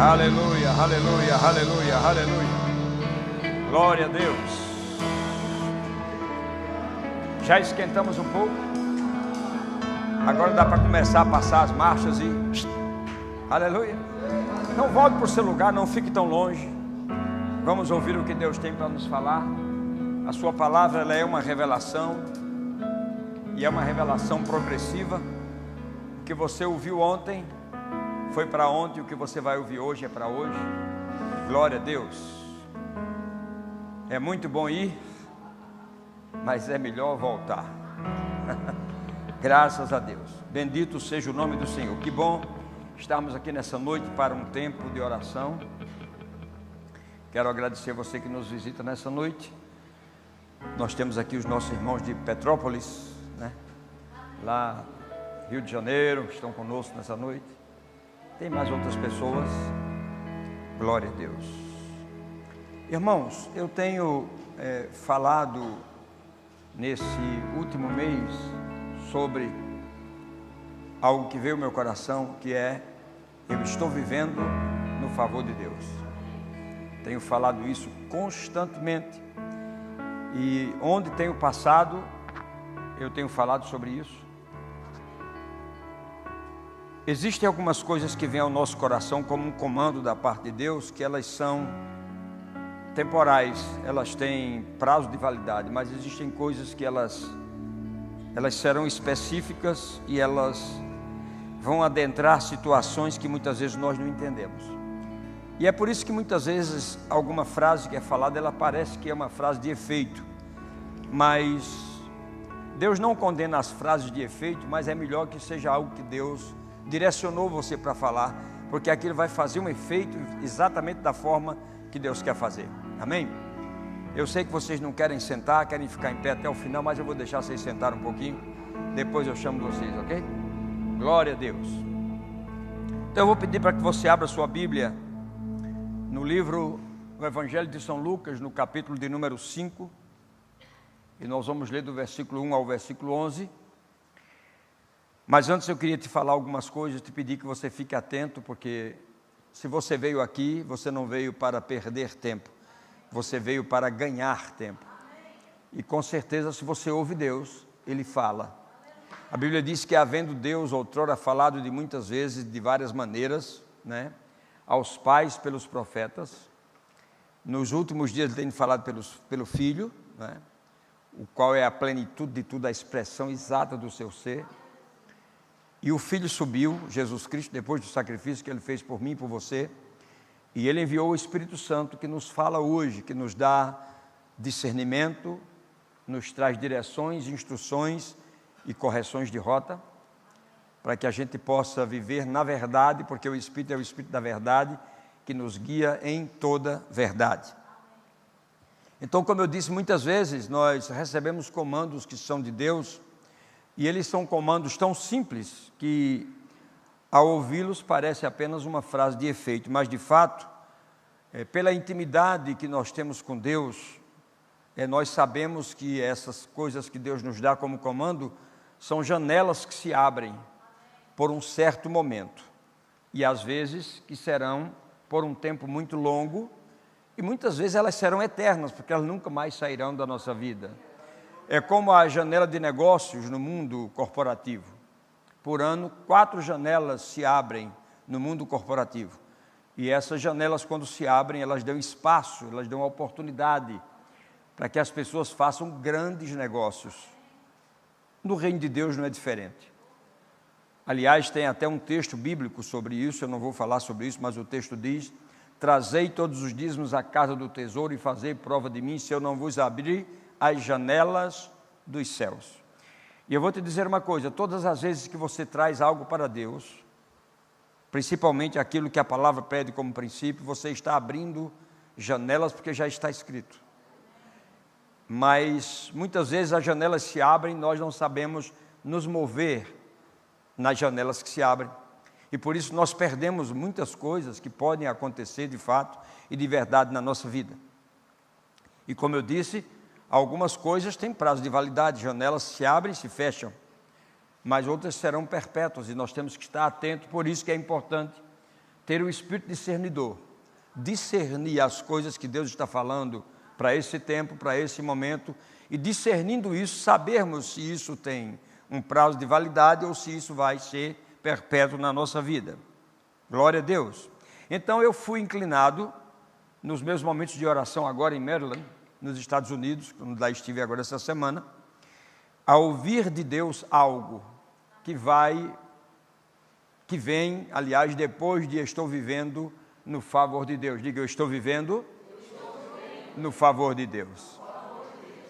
Aleluia, aleluia, aleluia, aleluia. Glória a Deus. Já esquentamos um pouco. Agora dá para começar a passar as marchas e... Aleluia. Não volte para o seu lugar, não fique tão longe. Vamos ouvir o que Deus tem para nos falar. A sua palavra, ela é uma revelação. E é uma revelação progressiva. O que você ouviu ontem foi para ontem, o que você vai ouvir hoje é para hoje. Glória a Deus. É muito bom ir, mas é melhor voltar. Graças a Deus. Bendito seja o nome do Senhor. Que bom estarmos aqui nessa noite para um tempo de oração. Quero agradecer a você que nos visita nessa noite. Nós temos aqui os nossos irmãos de Petrópolis, né? Lá Rio de Janeiro, estão conosco nessa noite. Tem mais outras pessoas. Glória a Deus. Irmãos, eu tenho falado nesse último mês sobre algo que veio ao meu coração, que é: eu estou vivendo no favor de Deus. Tenho falado isso constantemente, e onde tenho passado, eu tenho falado sobre isso. Existem algumas coisas que vêm ao nosso coração como um comando da parte de Deus, que elas são temporais, elas têm prazo de validade, mas existem coisas que elas serão específicas e elas vão adentrar situações que muitas vezes nós não entendemos. E é por isso que muitas vezes alguma frase que é falada, ela parece que é uma frase de efeito, mas Deus não condena as frases de efeito, mas é melhor que seja algo que Deus direcionou você para falar, porque aquilo vai fazer um efeito exatamente da forma que Deus quer fazer. Amém? Eu sei que vocês não querem sentar, querem ficar em pé até o final, mas eu vou deixar vocês sentar um pouquinho, depois eu chamo vocês, ok? Glória a Deus. Então eu vou pedir para que você abra sua Bíblia no livro do Evangelho de São Lucas, no capítulo de número 5, e nós vamos ler do versículo 1 ao versículo 11. Mas antes eu queria te falar algumas coisas, te pedir que você fique atento, porque se você veio aqui, você não veio para perder tempo, você veio para ganhar tempo. E com certeza, se você ouve Deus, Ele fala. A Bíblia diz que, havendo Deus outrora falado de muitas vezes, de várias maneiras, né, aos pais pelos profetas, nos últimos dias Ele tem falado pelo Filho, né, o qual é a plenitude de tudo, a expressão exata do seu ser. E o Filho subiu, Jesus Cristo, depois do sacrifício que Ele fez por mim e por você, e Ele enviou o Espírito Santo, que nos fala hoje, que nos dá discernimento, nos traz direções, instruções e correções de rota, para que a gente possa viver na verdade, porque o Espírito é o Espírito da verdade, que nos guia em toda verdade. Então, como eu disse, muitas vezes nós recebemos comandos que são de Deus, e eles são comandos tão simples que, ao ouvi-los, parece apenas uma frase de efeito, mas de fato, pela intimidade que nós temos com Deus, nós sabemos que essas coisas que Deus nos dá como comando são janelas que se abrem por um certo momento, e às vezes que serão por um tempo muito longo, e muitas vezes elas serão eternas, porque elas nunca mais sairão da nossa vida. É como a janela de negócios no mundo corporativo. Por ano, 4 janelas se abrem no mundo corporativo. E essas janelas, quando se abrem, elas dão espaço, elas dão oportunidade para que as pessoas façam grandes negócios. No reino de Deus não é diferente. Aliás, tem até um texto bíblico sobre isso, eu não vou falar sobre isso, mas o texto diz: trazei todos os dízimos à casa do tesouro e fazei prova de mim, se eu não vos abrir as janelas dos céus. E eu vou te dizer uma coisa: todas as vezes que você traz algo para Deus, principalmente aquilo que a palavra pede como princípio, você está abrindo janelas, porque já está escrito. Mas muitas vezes as janelas se abrem, nós não sabemos nos mover nas janelas que se abrem, e por isso nós perdemos muitas coisas que podem acontecer de fato e de verdade na nossa vida. E como eu disse, algumas coisas têm prazo de validade, janelas se abrem e se fecham, mas outras serão perpétuas, e nós temos que estar atentos. Por isso que é importante ter o espírito discernidor, discernir as coisas que Deus está falando para esse tempo, para esse momento, e discernindo isso, sabermos se isso tem um prazo de validade ou se isso vai ser perpétuo na nossa vida. Glória a Deus. Então eu fui inclinado, nos meus momentos de oração agora em Maryland, nos Estados Unidos, quando lá estive agora essa semana, a ouvir de Deus algo que vem, aliás, depois de estou vivendo no favor de Deus. Diga, eu estou vivendo no favor de Deus.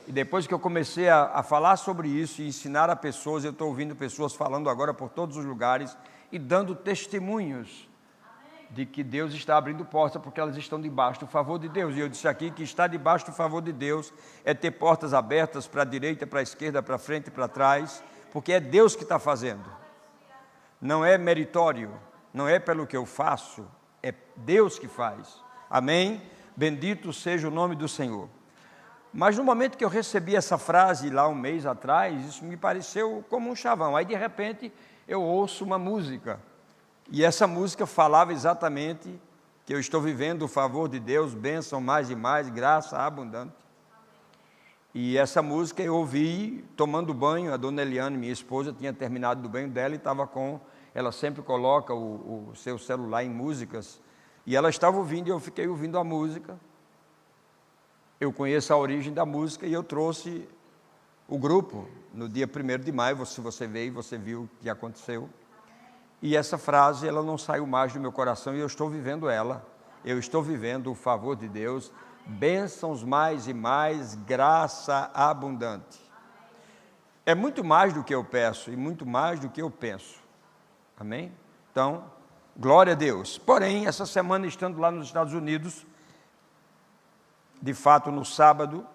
E depois que eu comecei a falar sobre isso e ensinar a pessoas, eu estou ouvindo pessoas falando agora por todos os lugares e dando testemunhos de que Deus está abrindo portas porque elas estão debaixo do favor de Deus. E eu disse aqui que estar debaixo do favor de Deus é ter portas abertas para a direita, para a esquerda, para frente e para trás, porque é Deus que está fazendo. Não é meritório, não é pelo que eu faço, é Deus que faz. Amém? Bendito seja o nome do Senhor. Mas no momento que eu recebi essa frase lá um mês atrás, isso me pareceu como um chavão. Aí de repente eu ouço uma música. E essa música falava exatamente que eu estou vivendo o favor de Deus, bênção mais e mais, graça abundante. E essa música eu ouvi tomando banho, a dona Eliane, minha esposa, tinha terminado do banho dela e estava ela sempre coloca o seu celular em músicas, e ela estava ouvindo e eu fiquei ouvindo a música. Eu conheço a origem da música e eu trouxe o grupo no dia 1º de maio, se você veio, você viu o que aconteceu. E essa frase, ela não saiu mais do meu coração e eu estou vivendo ela. Eu estou vivendo o favor de Deus, bênçãos mais e mais, graça abundante. É muito mais do que eu peço e muito mais do que eu penso. Amém? Então, glória a Deus. Porém, essa semana, estando lá nos Estados Unidos, de fato, no sábado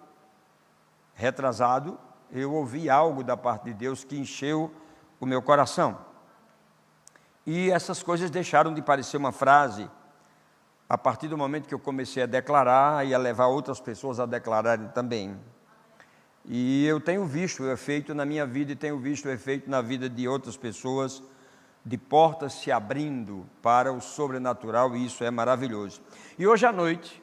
retrasado, eu ouvi algo da parte de Deus que encheu o meu coração. E essas coisas deixaram de parecer uma frase a partir do momento que eu comecei a declarar e a levar outras pessoas a declararem também. E eu tenho visto o efeito na minha vida e tenho visto o efeito na vida de outras pessoas, de portas se abrindo para o sobrenatural, e isso é maravilhoso. E hoje à noite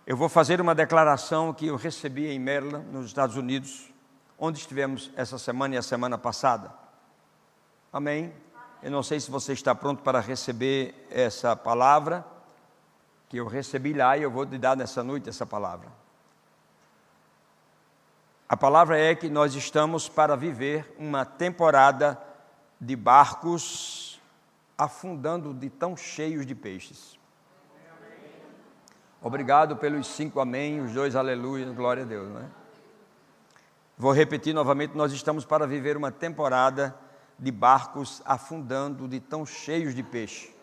eu vou fazer uma declaração que eu recebi em Maryland, nos Estados Unidos, onde estivemos essa semana e a semana passada. Amém? Eu não sei se você está pronto para receber essa palavra, que eu recebi lá e eu vou te dar nessa noite essa palavra. A palavra é que nós estamos para viver uma temporada de barcos afundando de tão cheios de peixes. Obrigado pelos 5 amém, os 2 aleluia, glória a Deus, não é? Vou repetir novamente, nós estamos para viver uma temporada de barcos afundando de tão cheios de peixe.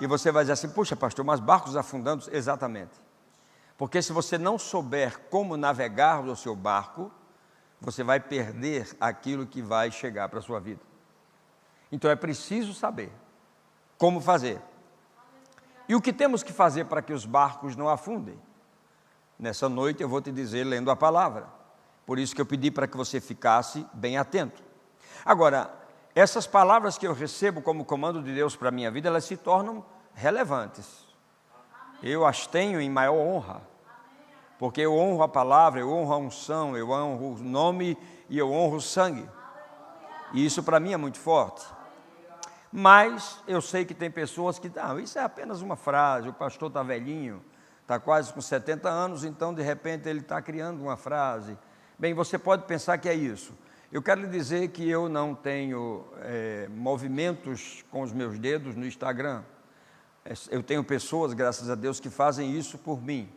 E você vai dizer assim, puxa pastor, mas barcos afundando? Exatamente. Porque se você não souber como navegar o seu barco, você vai perder aquilo que vai chegar para a sua vida. Então é preciso saber como fazer. E o que temos que fazer para que os barcos não afundem? Nessa noite eu vou te dizer lendo a palavra. Por isso que eu pedi para que você ficasse bem atento. Agora, essas palavras que eu recebo como comando de Deus para a minha vida, elas se tornam relevantes. Eu as tenho em maior honra. Porque eu honro a palavra, eu honro a unção, eu honro o nome e eu honro o sangue. E isso para mim é muito forte. Mas eu sei que tem pessoas que, isso é apenas uma frase, o pastor está velhinho, está quase com 70 anos, então de repente ele está criando uma frase. Bem, você pode pensar que é isso. Eu quero lhe dizer que eu não tenho movimentos com os meus dedos no Instagram. Eu tenho pessoas, graças a Deus, que fazem isso por mim.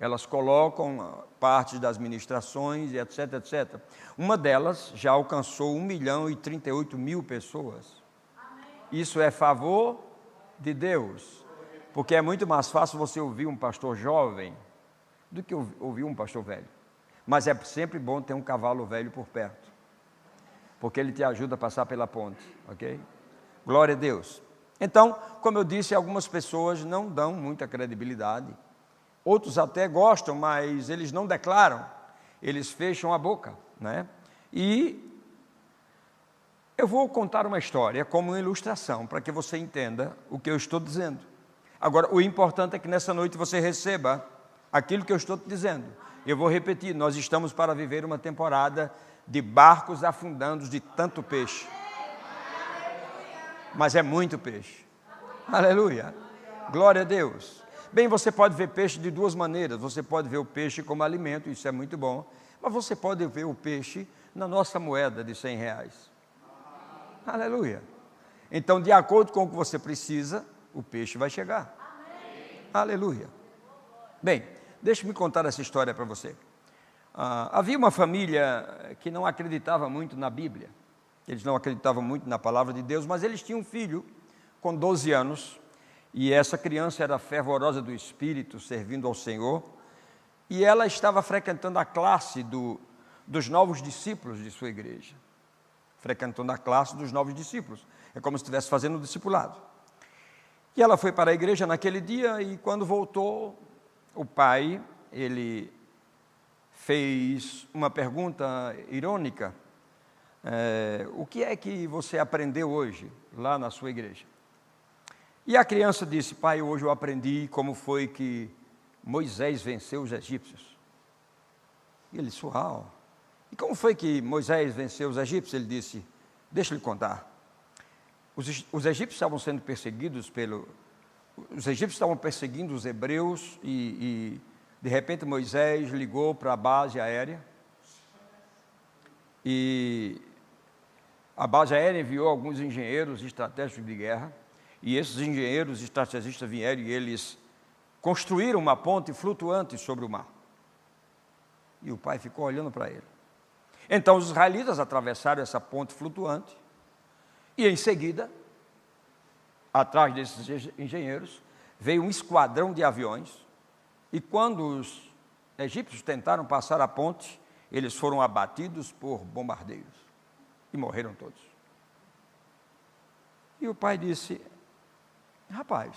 Elas colocam partes das ministrações, etc, etc. Uma delas já alcançou 1.038.000 pessoas. Isso é favor de Deus, porque é muito mais fácil você ouvir um pastor jovem do que ouvir um pastor velho. Mas é sempre bom ter um cavalo velho por perto, porque ele te ajuda a passar pela ponte, ok? Glória a Deus. Então, como eu disse, algumas pessoas não dão muita credibilidade, outros até gostam, mas eles não declaram, eles fecham a boca, né? E Eu vou contar uma história como uma ilustração, para que você entenda o que eu estou dizendo. Agora, o importante é que nessa noite você receba aquilo que eu estou te dizendo. Eu vou repetir, nós estamos para viver uma temporada de barcos afundando de tanto peixe. Mas é muito peixe. Aleluia. Glória a Deus. Bem, você pode ver peixe de duas maneiras. Você pode ver o peixe como alimento, isso é muito bom. Mas você pode ver o peixe na nossa moeda de R$100. Aleluia. Então, de acordo com o que você precisa, o peixe vai chegar. Aleluia. Bem, deixe-me contar essa história para você. Havia uma família que não acreditava muito na Bíblia. Eles não acreditavam muito na palavra de Deus, mas eles tinham um filho com 12 anos, e essa criança era fervorosa do Espírito, servindo ao Senhor, e ela estava frequentando a classe dos novos discípulos de sua igreja. Frequentando a classe dos novos discípulos. É como se estivesse fazendo um discipulado. E ela foi para a igreja naquele dia, e quando voltou, o pai, ele fez uma pergunta irônica. O que é que você aprendeu hoje, lá na sua igreja? E a criança disse: pai, hoje eu aprendi como foi que Moisés venceu os egípcios. E ele disse: uau! E como foi que Moisés venceu os egípcios? Ele disse: deixa eu lhe contar. Os egípcios estavam sendo perseguidos os egípcios estavam perseguindo os hebreus e de repente Moisés ligou para a base aérea e a base aérea enviou alguns engenheiros estratégicos de guerra, e esses engenheiros estrategistas vieram e eles construíram uma ponte flutuante sobre o mar. E o pai ficou olhando para ele. Então os israelitas atravessaram essa ponte flutuante e em seguida, atrás desses engenheiros, veio um esquadrão de aviões, e quando os egípcios tentaram passar a ponte, eles foram abatidos por bombardeiros e morreram todos. E o pai disse: rapaz,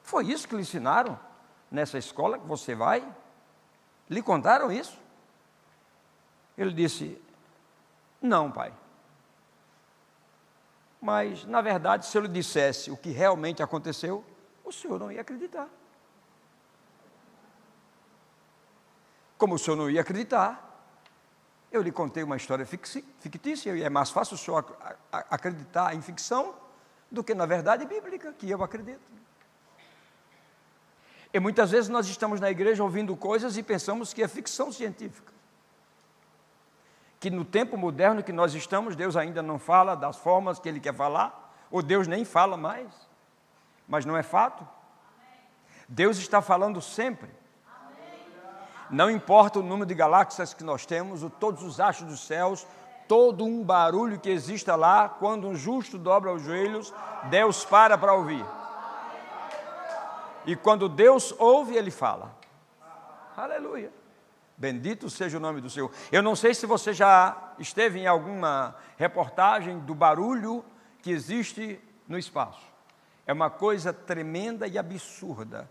foi isso que lhe ensinaram nessa escola que você vai? Lhe contaram isso? Ele disse: não, pai. Mas, na verdade, se eu lhe dissesse o que realmente aconteceu, o senhor não ia acreditar. Como o senhor não ia acreditar, eu lhe contei uma história fictícia, e é mais fácil o senhor acreditar em ficção do que na verdade bíblica, que eu acredito. E muitas vezes nós estamos na igreja ouvindo coisas e pensamos que é ficção científica. Que no tempo moderno que nós estamos, Deus ainda não fala das formas que Ele quer falar, ou Deus nem fala mais, mas não é fato. Deus está falando sempre. Não importa o número de galáxias que nós temos, todos os astros dos céus, todo um barulho que exista lá, quando um justo dobra os joelhos, Deus para ouvir. E quando Deus ouve, Ele fala. Aleluia. Bendito seja o nome do Senhor. Eu não sei se você já esteve em alguma reportagem do barulho que existe no espaço. É uma coisa tremenda e absurda.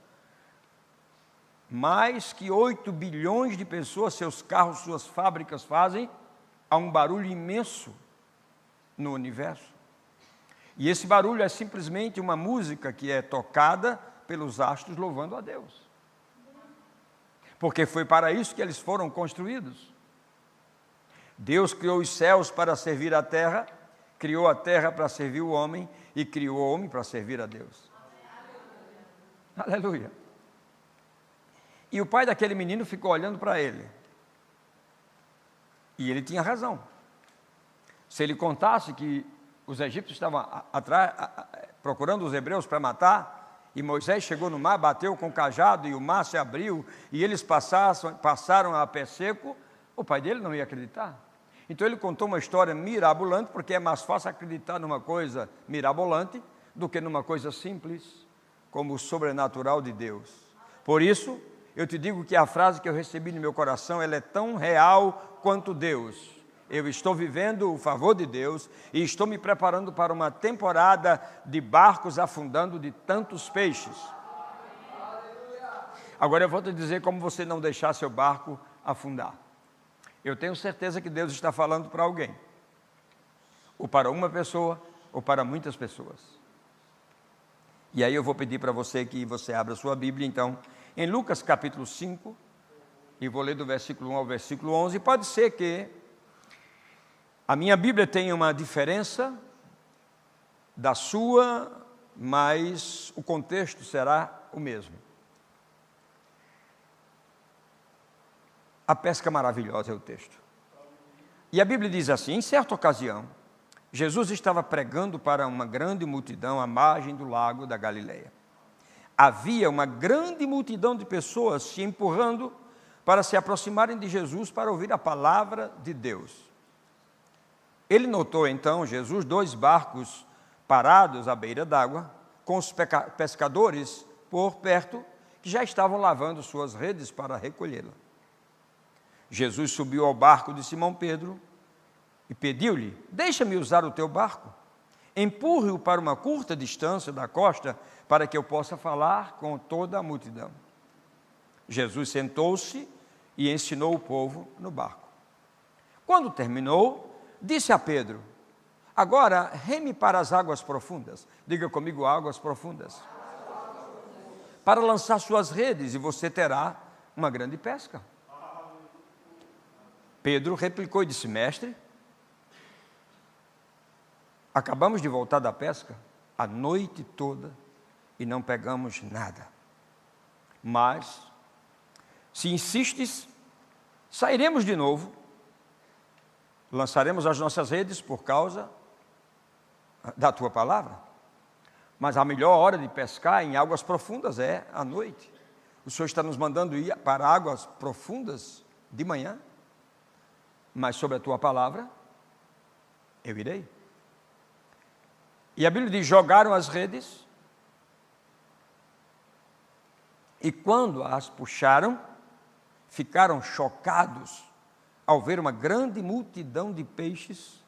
Mais que 8 bilhões de pessoas, seus carros, suas fábricas fazem, há um barulho imenso no universo. E esse barulho é simplesmente uma música que é tocada pelos astros louvando a Deus. Porque foi para isso que eles foram construídos. Deus criou os céus para servir a terra, criou a terra para servir o homem e criou o homem para servir a Deus. Aleluia. E o pai daquele menino ficou olhando para ele. E ele tinha razão. Se ele contasse que os egípcios estavam atrás, procurando os hebreus para matar, e Moisés chegou no mar, bateu com o cajado e o mar se abriu, e eles passaram a pé seco, o pai dele não ia acreditar. Então ele contou uma história mirabolante, porque é mais fácil acreditar numa coisa mirabolante do que numa coisa simples, como o sobrenatural de Deus. Por isso, eu te digo que a frase que eu recebi no meu coração, ela é tão real quanto Deus. Eu estou vivendo o favor de Deus e estou me preparando para uma temporada de barcos afundando de tantos peixes. Agora eu vou te dizer como você não deixar seu barco afundar. Eu tenho certeza que Deus está falando para alguém. ou para uma pessoa, ou para muitas pessoas. E aí eu vou pedir para você que você abra a sua Bíblia, então, em Lucas capítulo 5, e vou ler do versículo 1 ao versículo 11. Pode ser que a minha Bíblia tenha uma diferença da sua, mas o contexto será o mesmo. A pesca maravilhosa é o texto. E a Bíblia diz assim: em certa ocasião, Jesus estava pregando para uma grande multidão à margem do lago da Galileia. Havia uma grande multidão de pessoas se empurrando para se aproximarem de Jesus para ouvir a palavra de Deus. Ele notou então, Jesus, 2 barcos parados à beira d'água, com os pescadores por perto, que já estavam lavando suas redes para recolhê-la. Jesus subiu ao barco de Simão Pedro e pediu-lhe: deixa-me usar o teu barco. Empurre-o para uma curta distância da costa, para que eu possa falar com toda a multidão. Jesus sentou-se e ensinou o povo no barco. Quando terminou, disse a Pedro: agora reme para as águas profundas. Diga comigo: águas profundas. Para lançar suas redes, e você terá uma grande pesca. Pedro replicou e disse: mestre, acabamos de voltar da pesca a noite toda e não pegamos nada. Mas, se insistes, sairemos de novo, lançaremos as nossas redes por causa da tua palavra. Mas a melhor hora de pescar em águas profundas é à noite. O Senhor está nos mandando ir para águas profundas de manhã, mas sobre a tua palavra eu irei. E a Bíblia diz: jogaram as redes, e quando as puxaram, ficaram chocados ao ver uma grande multidão de peixes,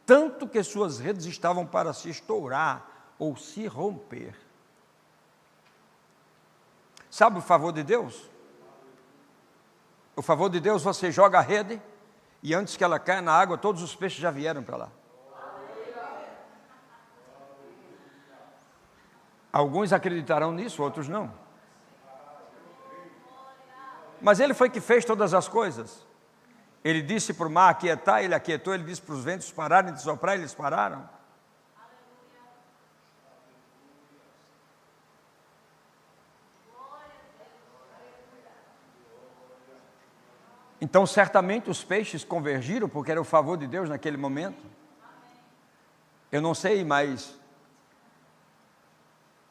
tanto que suas redes estavam para se estourar ou se romper. Sabe o favor de Deus? O favor de Deus, você joga a rede, e antes que ela caia na água, todos os peixes já vieram para lá. Alguns acreditarão nisso, outros não. Mas Ele foi que fez todas as coisas. Ele disse para o mar aquietar, Ele aquietou. Ele disse para os ventos pararem de soprar, eles pararam. Então, certamente os peixes convergiram, porque era o favor de Deus naquele momento. Eu não sei, mas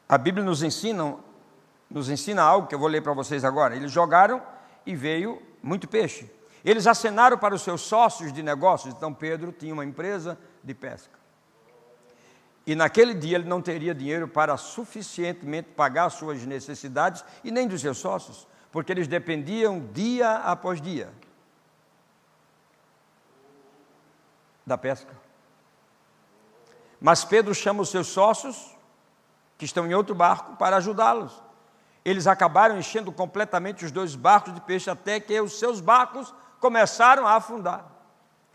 a Bíblia nos ensina algo que eu vou ler para vocês agora. Eles jogaram e veio muito peixe. Eles acenaram para os seus sócios de negócios. Então Pedro tinha uma empresa de pesca. E naquele dia ele não teria dinheiro para suficientemente pagar suas necessidades e nem dos seus sócios, porque eles dependiam dia após dia da pesca. Mas Pedro chama os seus sócios, que estão em outro barco, para ajudá-los. Eles acabaram enchendo completamente os 2 barcos de peixe, até que os seus barcos começaram a afundar.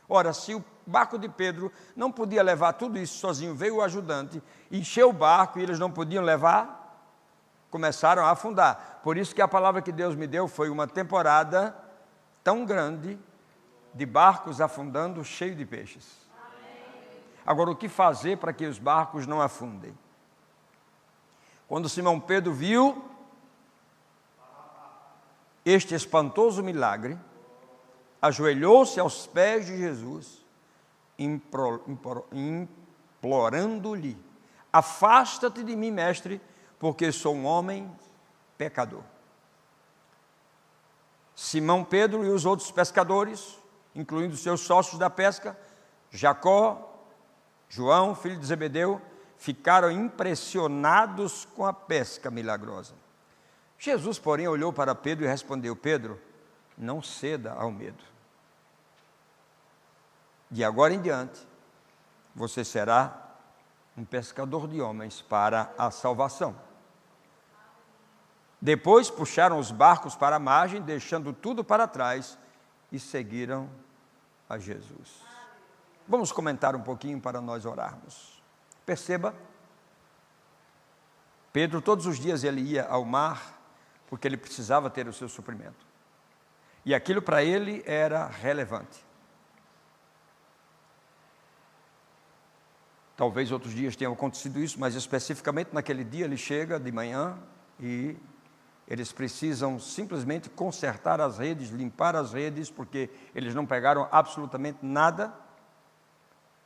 Ora, se o barco de Pedro não podia levar tudo isso sozinho, veio o ajudante, encheu o barco e eles não podiam levar, começaram a afundar. Por isso que a palavra que Deus me deu foi uma temporada tão grande de barcos afundando, cheio de peixes. Agora, o que fazer para que os barcos não afundem? Quando Simão Pedro viu este espantoso milagre, ajoelhou-se aos pés de Jesus, implorando-lhe: afasta-te de mim, mestre, porque sou um homem pecador. Simão Pedro e os outros pescadores, incluindo seus sócios da pesca, Jacó, João, filho de Zebedeu, ficaram impressionados com a pesca milagrosa. Jesus, porém, olhou para Pedro e respondeu: Pedro, não ceda ao medo. De agora em diante, você será um pescador de homens para a salvação. Depois puxaram os barcos para a margem, deixando tudo para trás, e seguiram a Jesus. Vamos comentar um pouquinho para nós orarmos. Perceba, Pedro todos os dias ele ia ao mar, porque ele precisava ter o seu suprimento. E aquilo para ele era relevante. Talvez outros dias tenham acontecido isso, mas especificamente naquele dia ele chega de manhã e eles precisam simplesmente consertar as redes, limpar as redes, porque eles não pegaram absolutamente nada.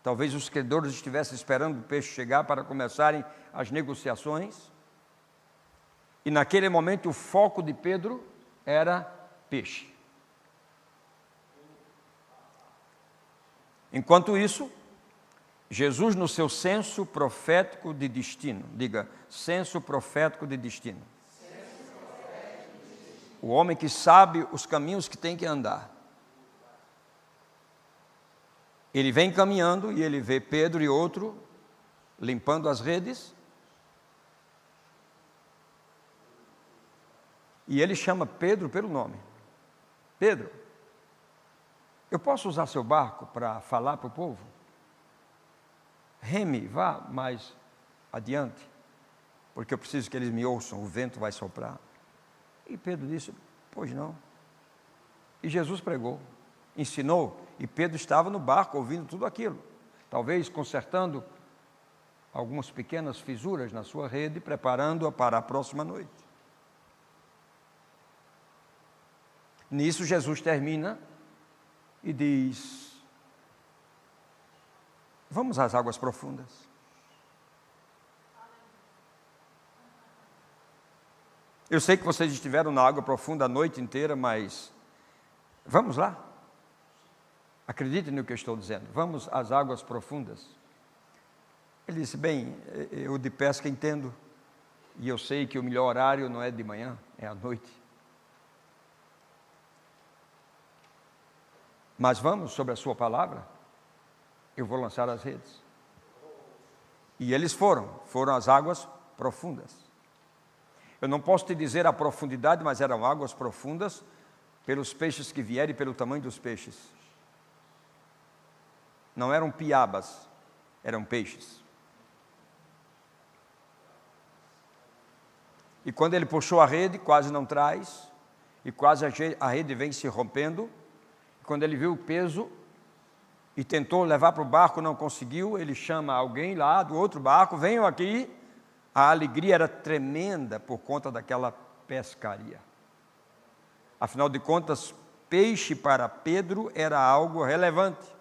Talvez os credores estivessem esperando o peixe chegar para começarem as negociações. E naquele momento o foco de Pedro era peixe. Enquanto isso, Jesus, no seu senso profético de destino, diga, senso profético de destino. O homem que sabe os caminhos que tem que andar. Ele vem caminhando e ele vê Pedro e outro limpando as redes. E ele chama Pedro pelo nome. Pedro, eu posso usar seu barco para falar para o povo? Reme, vá mais adiante, porque eu preciso que eles me ouçam, o vento vai soprar. E Pedro disse, pois não. E Jesus pregou, ensinou, e Pedro estava no barco ouvindo tudo aquilo, talvez consertando algumas pequenas fissuras na sua rede, preparando-a para a próxima noite. Nisso Jesus termina e diz, vamos às águas profundas. Eu sei que vocês estiveram na água profunda a noite inteira, mas vamos lá. Acreditem no que eu estou dizendo. Vamos às águas profundas. Ele disse, bem, eu de pesca entendo, e eu sei que o melhor horário não é de manhã, é à noite. Mas vamos sobre a sua palavra, eu vou lançar as redes. E eles foram às águas profundas. Eu não posso te dizer a profundidade, mas eram águas profundas, pelos peixes que vieram e pelo tamanho dos peixes. Não eram piabas, eram peixes. E quando ele puxou a rede, quase não traz, e quase a rede vem se rompendo. Quando ele viu o peso e tentou levar para o barco, não conseguiu, ele chama alguém lá do outro barco, venham aqui. A alegria era tremenda por conta daquela pescaria. Afinal de contas, peixe para Pedro era algo relevante.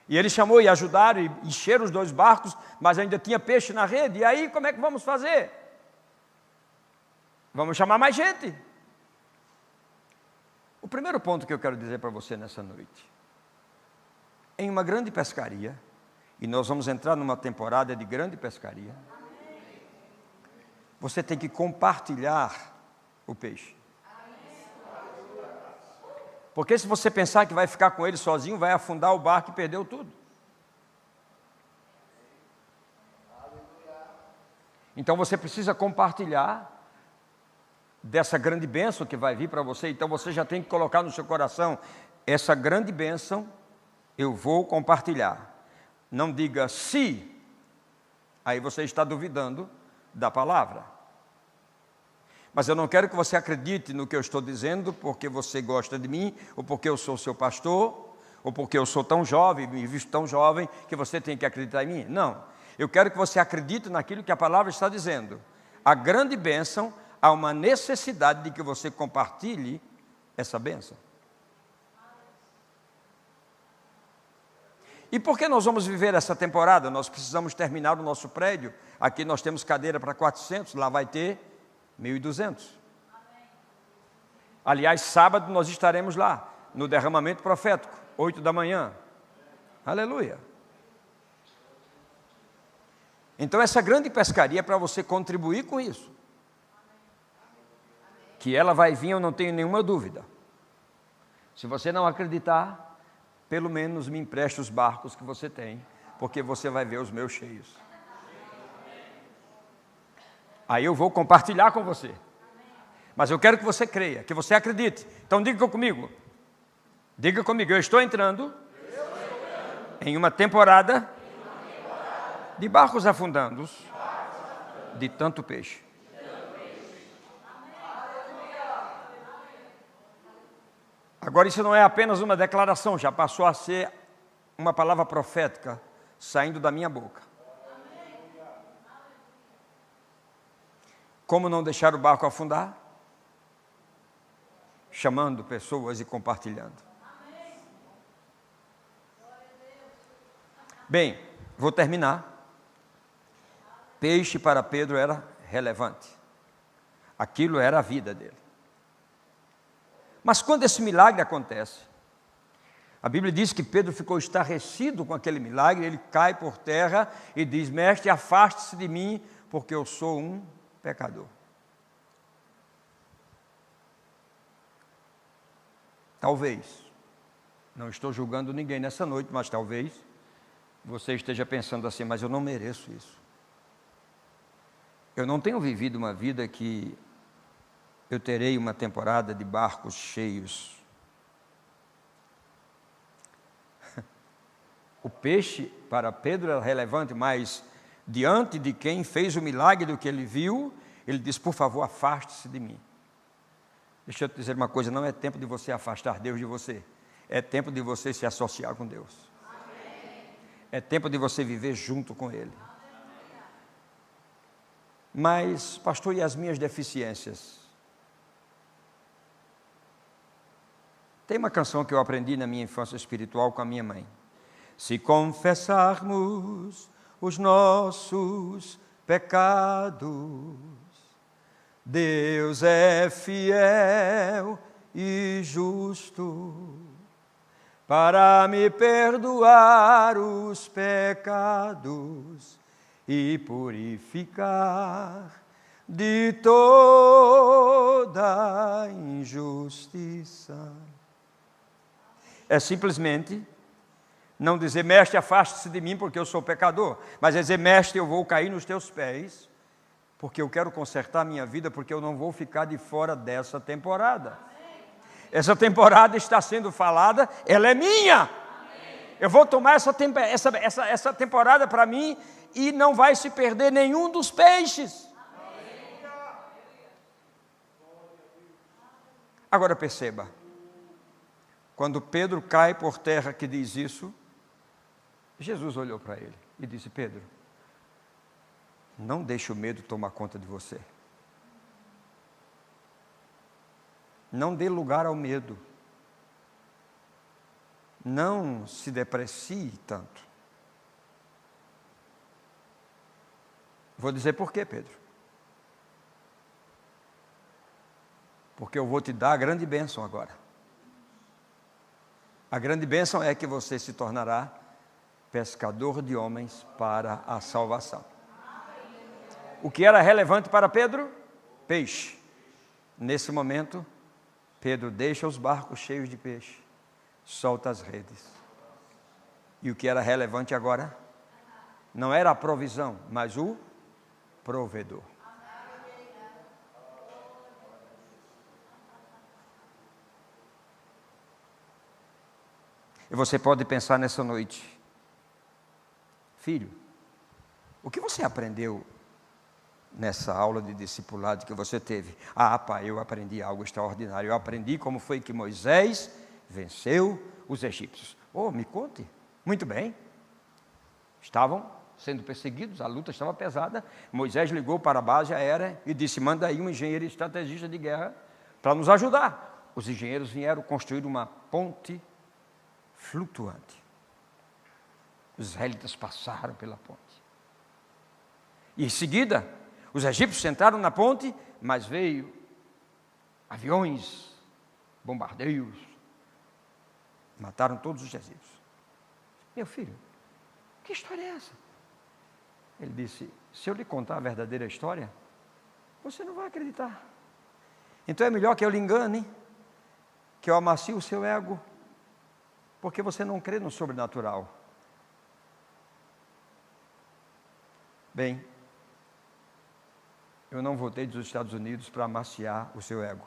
E ele chamou e ajudaram e encheram os dois barcos, mas ainda tinha peixe na rede. E aí, como é que vamos fazer? Vamos chamar mais gente. O primeiro ponto que eu quero dizer para você nessa noite, em uma grande pescaria, e nós vamos entrar numa temporada de grande pescaria, você tem que compartilhar o peixe. Porque se você pensar que vai ficar com ele sozinho, vai afundar o barco e perdeu tudo. Então você precisa compartilhar dessa grande bênção que vai vir para você. Então você já tem que colocar no seu coração, essa grande bênção eu vou compartilhar. Não diga se, aí você está duvidando da palavra. Mas eu não quero que você acredite no que eu estou dizendo porque você gosta de mim, ou porque eu sou seu pastor, ou porque eu sou tão jovem, me visto tão jovem, que você tem que acreditar em mim. Não, eu quero que você acredite naquilo que a palavra está dizendo. A grande bênção, há uma necessidade de que você compartilhe essa bênção. E por que nós vamos viver essa temporada? Nós precisamos terminar o nosso prédio. Aqui nós temos cadeira para 400, lá vai ter 1.200. Aliás, sábado nós estaremos lá, no derramamento profético, 8 da manhã. Aleluia. Então essa grande pescaria é para você contribuir com isso. Que ela vai vir, eu não tenho nenhuma dúvida. Se você não acreditar, pelo menos me empreste os barcos que você tem, porque você vai ver os meus cheios. Aí eu vou compartilhar com você. Mas eu quero que você creia, que você acredite. Então diga comigo. Diga comigo, eu estou entrando Em uma temporada de barcos afundando, de tanto peixe. Agora, isso não é apenas uma declaração, já passou a ser uma palavra profética saindo da minha boca. Como não deixar o barco afundar? Chamando pessoas e compartilhando. Bem, vou terminar. Peixe para Pedro era relevante. Aquilo era a vida dele. Mas quando esse milagre acontece, a Bíblia diz que Pedro ficou estarrecido com aquele milagre, ele cai por terra e diz: mestre, afaste-se de mim, porque eu sou um pecador. Talvez, não estou julgando ninguém nessa noite, mas talvez você esteja pensando assim: mas eu não mereço isso. Eu não tenho vivido uma vida que eu terei uma temporada de barcos cheios. O peixe para Pedro era relevante, mas diante de quem fez o milagre do que ele viu, ele disse: por favor, afaste-se de mim. Deixa eu te dizer uma coisa, não é tempo de você afastar Deus de você, é tempo de você se associar com Deus. É tempo de você viver junto com Ele. Mas, pastor, e as minhas deficiências? Tem uma canção que eu aprendi na minha infância espiritual com a minha mãe. Se confessarmos os nossos pecados, Deus é fiel e justo para me perdoar os pecados e purificar de toda injustiça. É simplesmente não dizer: mestre, afaste-se de mim porque eu sou pecador, mas é dizer: mestre, eu vou cair nos teus pés porque eu quero consertar a minha vida, porque eu não vou ficar de fora dessa temporada. Essa temporada está sendo falada, ela é minha. Eu vou tomar essa temporada para mim e não vai se perder nenhum dos peixes. Agora perceba, quando Pedro cai por terra que diz isso, Jesus olhou para ele e disse: Pedro, não deixe o medo tomar conta de você. Não dê lugar ao medo. Não se deprecie tanto. Vou dizer por quê, Pedro. Porque eu vou te dar a grande bênção agora. A grande bênção é que você se tornará pescador de homens para a salvação. O que era relevante para Pedro? Peixe. Nesse momento, Pedro deixa os barcos cheios de peixe, solta as redes. E o que era relevante agora? Não era a provisão, mas o provedor. E você pode pensar nessa noite: filho, o que você aprendeu nessa aula de discipulado que você teve? Ah, pai, eu aprendi algo extraordinário. Eu aprendi como foi que Moisés venceu os egípcios. Oh, me conte. Muito bem. Estavam sendo perseguidos, a luta estava pesada. Moisés ligou para a base aérea e disse: manda aí um engenheiro estrategista de guerra para nos ajudar. Os engenheiros vieram construir uma ponte flutuante. Os israelitas passaram pela ponte. E em seguida, os egípcios entraram na ponte, mas veio aviões, bombardeios, mataram todos os egípcios. Meu filho, que história é essa? Ele disse: se eu lhe contar a verdadeira história, você não vai acreditar. Então é melhor que eu lhe engane, que eu amacie o seu ego, porque você não crê no sobrenatural. Bem, eu não voltei dos Estados Unidos para amaciar o seu ego.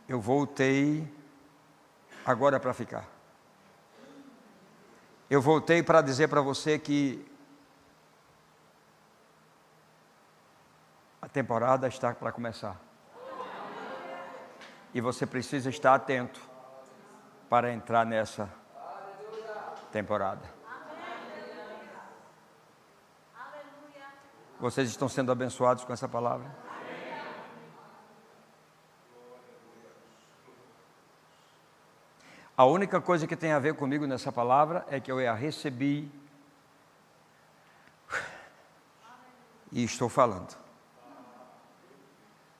Eu voltei agora para ficar. Eu voltei para dizer para você que a temporada está para começar. E você precisa estar atento para entrar nessa temporada. Vocês estão sendo abençoados com essa palavra? A única coisa que tem a ver comigo nessa palavra é que eu a recebi e estou falando.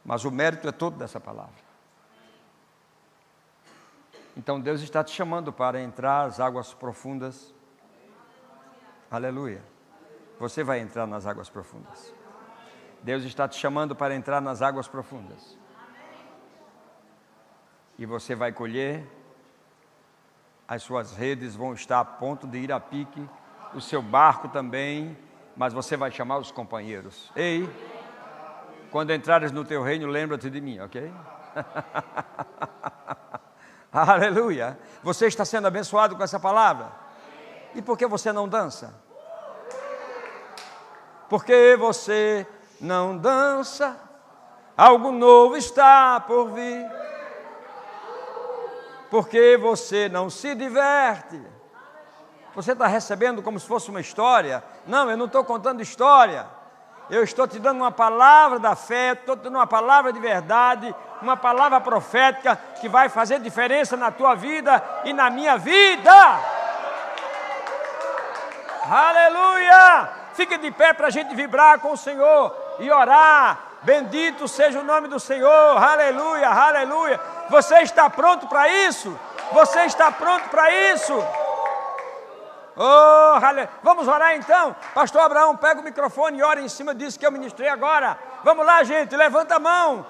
Mas o mérito é todo dessa palavra. Então Deus está te chamando para entrar às águas profundas. Aleluia. Você vai entrar nas águas profundas. Deus está te chamando para entrar nas águas profundas. E você vai colher. As suas redes vão estar a ponto de ir a pique. O seu barco também. Mas você vai chamar os companheiros. Ei, quando entrares no teu reino, lembra-te de mim, ok? Aleluia. Você está sendo abençoado com essa palavra? E por que você não dança? Por que você não dança? Algo novo está por vir. Por que você não se diverte? Você está recebendo como se fosse uma história? Não, eu não estou contando história. Eu estou te dando uma palavra da fé, estou te dando uma palavra de verdade, uma palavra profética que vai fazer diferença na tua vida e na minha vida. Aleluia! Fique de pé para a gente vibrar com o Senhor e orar. Bendito seja o nome do Senhor. Aleluia, aleluia. Você está pronto para isso? Você está pronto para isso? Oh, aleluia. Vamos orar então? Pastor Abraão, pega o microfone e ora em cima disso que eu ministrei agora. Vamos lá, gente, levanta a mão.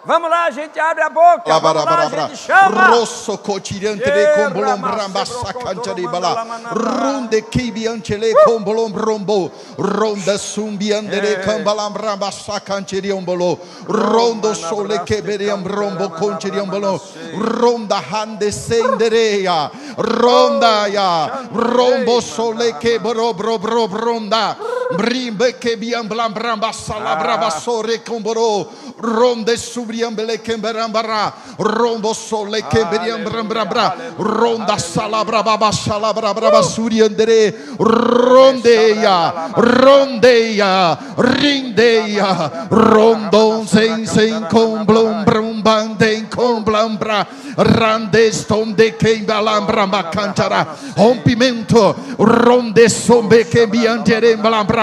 Vamos lá, gente, abre a boca. Vamos lá, gente, chama. Rosso cotirante com bolom bramba sacancari bala. Runde kibiantele com bolom rombo. Ronda sumbiandere com balam bramba sacancari ombolo. Rondo sole keberiam rombo conceri ombolo. Ronda hande sendereia. Ronda ya. Rombo sole kebro bro bro ronda. Brimbe kebiam blam bramba sala brava sore comboro. Ronde subriambele kemberambara. Rombo sole keberiam brambra. Ronda salabra baba salabra braba suriandere. Rondeia. Rondeia. Rindeia. Rondon sen com blum brum bandem com blambra. Randeston de kembalambra macantara. Rompimento. Ronde sombe kembiandere blambra.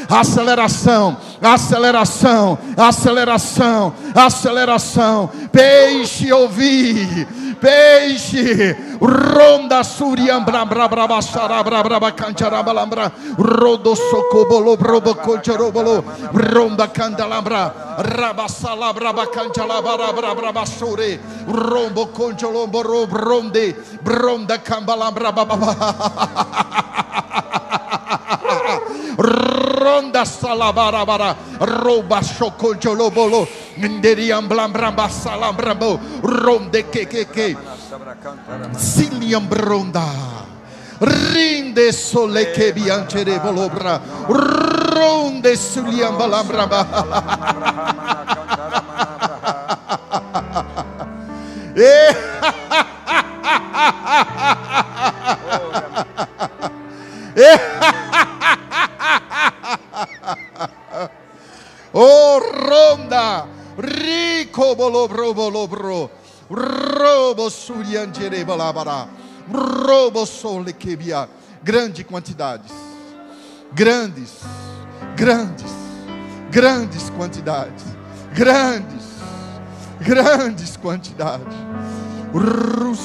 Aceleração, aceleração, aceleração, aceleração. Peixe ouvir, peixe. Ronda suriam brabra braba sarabra braba canchara balambra. Rodo socobolo brobo conchorobolo. Ronda candelabra. Rabasala braba canchala brabra braba sore. Rombo concholombo ronde. Bronda cambalambra baba. Ronda salabarabara, roba chocolobolo, nderiam blambramba salambrambo, ronde que, siliam bronda, rinde sole que bianchere bolobra, ronde suliam balambramba. Oh, ronda, rico bolobro, robo suriangere balabara, robo sole que via, grandes quantidades, grandes quantidades, grandes quantidades.